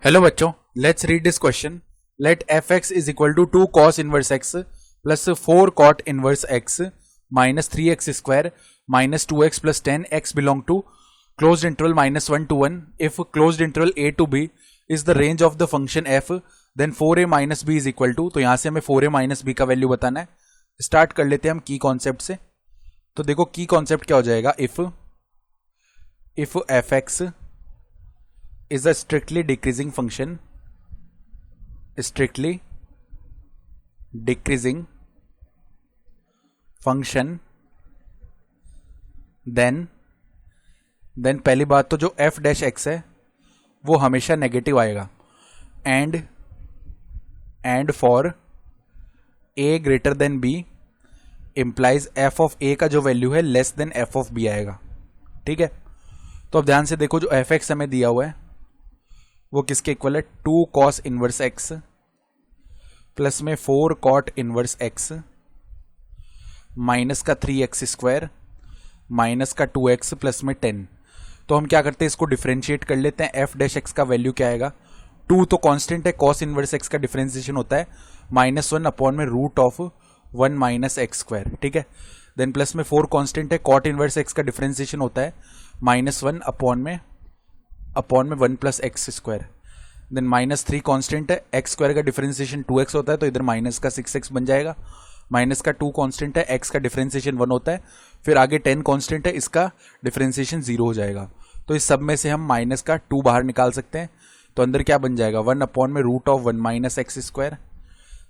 Hello बच्चों, let's read this question. Let f x is equal to 2 cos inverse x plus 4 cot inverse x minus 3x square minus 2x plus 10x belong to closed interval -1 to 1. If closed interval a to b is the range of the function f, then 4a minus b is equal to. तो यहां से हमें 4a minus b का value बताना है. Start कर लेते हैं हम की कॉन्सेप्ट से. तो देखो की कॉन्सेप्ट क्या हो जाएगा. If F x is a strictly decreasing function, then पहली बात तो जो f डैश x है वो हमेशा नेगेटिव आएगा. And for a greater than b implies f of a का जो वैल्यू है less than f of b आएगा. ठीक है. तो अब ध्यान से देखो, जो एफ एक्स हमें दिया हुआ है वो किसके इक्वल है. 2 cos इनवर्स एक्स प्लस में 4 cot इनवर्स एक्स माइनस का 3x स्क्वायर माइनस का 2x प्लस में 10. तो हम क्या करते हैं, इसको डिफरेंशिएट कर लेते हैं. एफ डैश एक्स का वैल्यू क्या आएगा. 2 तो कांस्टेंट है, cos इनवर्स एक्स का डिफरेंशिएशन होता है -1 अपॉन में root of 1 minus x square. ठीक है. देन प्लस में 4 कांस्टेंट है, cot इनवर्स एक्स का डिफरेंशिएशन होता है -1 अपॉन में 1 plus x square. Then -3 constant है, एक्स स्क्वायर का डिफरेंशिएशन 2x होता है तो इधर माइनस का 6x बन जाएगा. माइनस का 2 कांस्टेंट है, x का डिफरेंशिएशन 1 होता है. फिर आगे 10 कांस्टेंट है, इसका डिफरेंशिएशन 0 हो जाएगा. तो इस सब में से हम माइनस का 2 बाहर निकाल सकते हैं. तो अंदर क्या बन जाएगा, 1 अपॉन में root of 1 minus x square.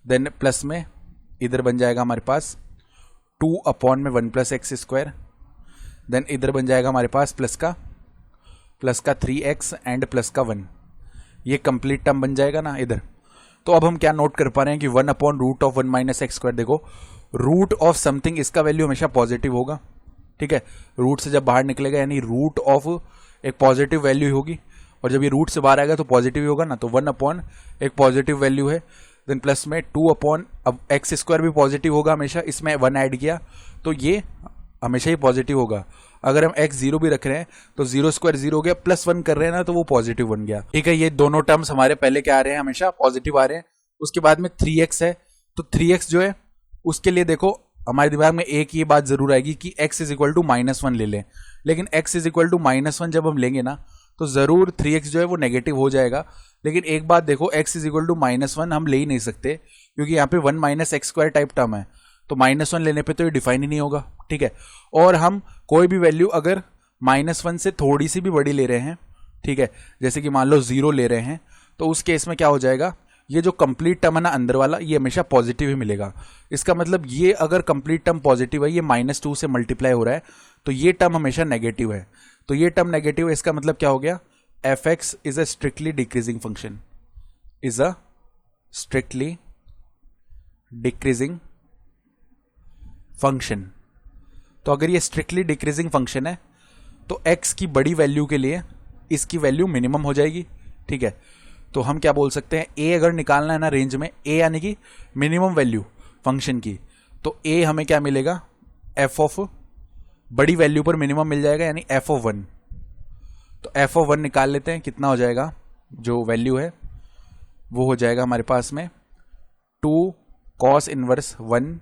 Then plus में इधर बन जाएगा हमारे पास 2 अपॉन में 1 प्लस एक्स स्क्वायर. देन इधर बन जाएगा हमारे पास प्लस का 3x एंड प्लस का 1. ये कंप्लीट टर्म बन जाएगा ना इधर. तो अब हम क्या नोट कर पा रहे हैं कि 1 upon root of 1 minus x square. देखो रूट ऑफ समथिंग, इसका वैल्यू हमेशा पॉजिटिव होगा. ठीक है. रूट से जब बाहर निकलेगा यानी रूट ऑफ एक पॉजिटिव वैल्यू होगी, और जब ये रूट से बाहर आएगा तो पॉजिटिव ही होगा ना. तो 1 अपॉन एक पॉजिटिव वैल्यू है. देन प्लस में 2 अपॉन, अब एक्स स्क्वायर भी पॉजिटिव होगा हमेशा, इसमें 1 ऐड किया तो ये हमेशा ही पॉजिटिव होगा. अगर हम x 0 भी रख रहे हैं तो 0 स्क्वायर 0 हो गया, +1 कर रहे हैं ना तो वो पॉजिटिव बन गया. ठीक है. ये दोनों टर्म्स हमारे पहले क्या आ रहे हैं, हमेशा पॉजिटिव आ रहे हैं. उसके बाद में 3x है, तो 3x जो है उसके लिए देखो हमारे दिमाग में एक ये बात जरूर आएगी कि x इज इक्वल टू -1 ले लें. लेकिन x इज इक्वल टू -1 जब हम लेंगे ना तो जरूर 3x जो है वो नेगेटिव हो जाएगा. लेकिन एक बात देखो, x इज इक्वल टू -1 हम ले ही नहीं सकते क्योंकि यहाँ पे 1 minus x square type term है. तो -1 लेने पे तो ये डिफाइन ही नहीं होगा. ठीक है. और हम कोई भी वैल्यू अगर -1 से थोड़ी सी भी बड़ी ले रहे हैं, ठीक है, जैसे कि मान लो 0 ले रहे हैं, तो उस केस में क्या हो जाएगा, ये जो कंप्लीट टर्म है ना अंदर वाला, ये हमेशा पॉजिटिव ही मिलेगा. इसका मतलब ये अगर कंप्लीट टर्म पॉजिटिव है, ये -2 से मल्टीप्लाई हो रहा है, तो ये टर्म हमेशा नेगेटिव है. तो ये टर्म नेगेटिव है, इसका मतलब क्या हो गया, F x is a strictly decreasing function, is a strictly decreasing function. तो अगर ये स्ट्रिक्टली डिक्रीजिंग फंक्शन है तो x की बड़ी वैल्यू के लिए इसकी वैल्यू मिनिमम हो जाएगी. ठीक है. तो हम क्या बोल सकते हैं, a अगर निकालना है ना रेंज में, a यानी कि मिनिमम वैल्यू फंक्शन की, तो a हमें क्या मिलेगा, f ऑफ बड़ी वैल्यू पर मिनिमम मिल जाएगा यानी f ऑफ 1. तो f ऑफ 1 निकाल लेते हैं, कितना हो जाएगा, जो वैल्यू है वो हो जाएगा हमारे पास में 2 cos इनवर्स 1,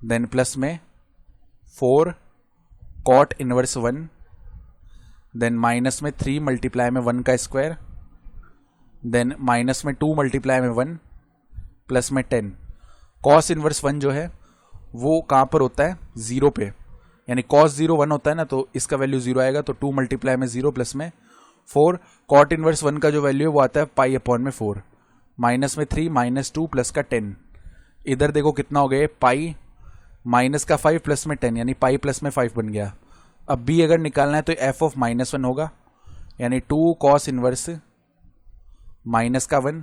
देन प्लस में 4 cot इनवर्स 1, देन माइनस में 3 मल्टीप्लाई में 1 का स्क्वायर, देन माइनस में 2 मल्टीप्लाई में 1 प्लस में 10. cos इनवर्स 1 जो है वो कहाँ पर होता है, 0 पे, यानी cos 0 1 होता है ना, तो इसका वैल्यू 0 आएगा. तो 2 मल्टीप्लाई में 0 प्लस में 4. cot इनवर्स 1 का जो वैल्यू है वो आता है पाई अपॉन में 4, माइनस में 3 माइनस 2 प्लस का 10. इधर देखो कितना हो गया, पाई माइनस का 5 प्लस में 10 यानी पाई प्लस में 5 बन गया. अब b अगर निकालना है तो f ऑफ -1 होगा, यानी 2 cos इनवर्स माइनस का 1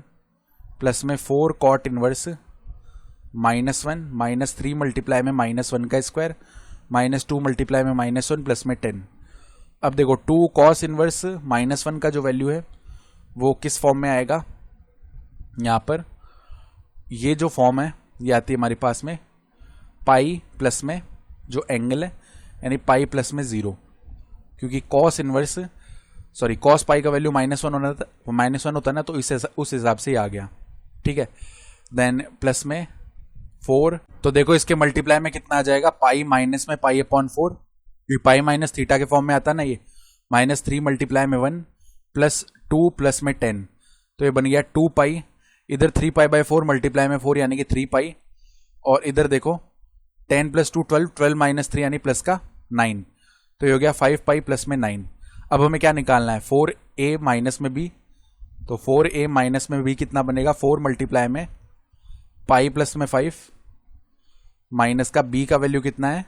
प्लस में 4 cot इनवर्स -1 माइनस 3 मल्टीप्लाई में -1 का स्क्वायर माइनस 2 मल्टीप्लाई में -1 प्लस में 10. अब देखो 2 cos इनवर्स -1 का जो वैल्यू है वो किस फॉर्म में आएगा, यहाँ पर ये जो फॉर्म है ये आती है हमारे पास में पाई प्लस में जो एंगल है यानी पाई प्लस में 0, क्योंकि cos inverse sorry cos pi का वैल्यू -1 होता है ना, तो उस हिसाब से ही आ गया। ठीक है, देन प्लस में 4, तो देखो इसके मल्टीप्लाई में कितना आ जाएगा, पाई माइनस में pi upon 4, pi minus theta के फॉर्म में आता है ना ये, -3 मल्टीप्लाई में 1 प्लस 2 प्लस में 10, तो ये बन गया 2 पाई, इधर 3 पाई बाई 4 मल्टीप्लाई में 4 यानी कि 3 पाई, और इधर देखो 10 प्लस 2 12, 12 माइनस 3 यानी प्लस का 9, तो ये हो गया 5 पाई प्लस में 9। अब हमें क्या निकालना है, 4a माइनस में b, तो 4a माइनस में b कितना बनेगा, 4 मल्टीप्लाई में पाई प्लस में 5, माइनस का b का वैल्यू कितना है,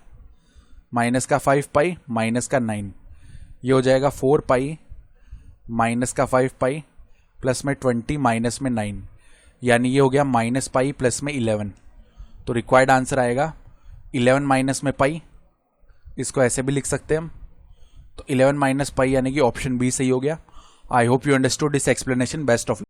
माइनस का 5 पाई माइनस का 9, ये हो जाएगा 4 पाई माइनस का 5 पाई प्लस में 20 माइनस में 9, यानी ये हो गया माइनस पाई प्लस में 11। तो रिक्वायर्ड आंसर आएगा 11 माइनस में पाई, इसको ऐसे भी लिख सकते हैं हम, तो 11 माइनस पाई यानी कि ऑप्शन बी सही हो गया। I hope you understood this explanation. Best of